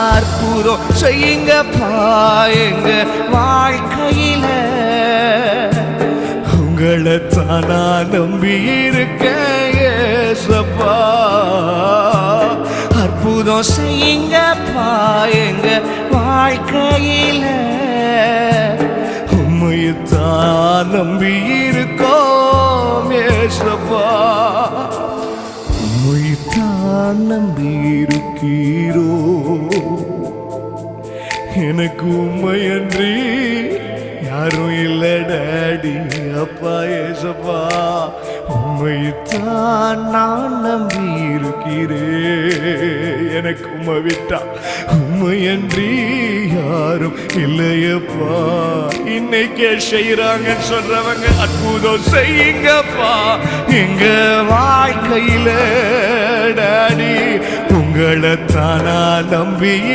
அற்புதம் செய்யுங்கப்பா எங்க வாழ்க்கையில. உங்களை தானா நம்பி இருக்க ஏசப்பா. அற்புதம் செய்யுங்கப்பா எங்க வாழ்க்கையில. உம்மையத்தான் நம்பி இருக்கோம் ஏசப்பா. உம்மைத்தான் நம்பி இருக்கீரோ. எனக்கு உண்மையன்றி யாரும் இல்லை டாடி அப்பா ஏசப்பா. உண்மைத்தான் நான் நம்பி இருக்கிறேன். எனக்கு உண்மை விட்டா உண்மையன்றி யாரும் இல்லையப்பா. இன்னைக்கே செய்யறாங்கன்னு சொல்றவங்க அற்புதம் செய்யுங்கப்பா எங்க வாழ்க்கையில டாடி. உங்களை தானா நம்பி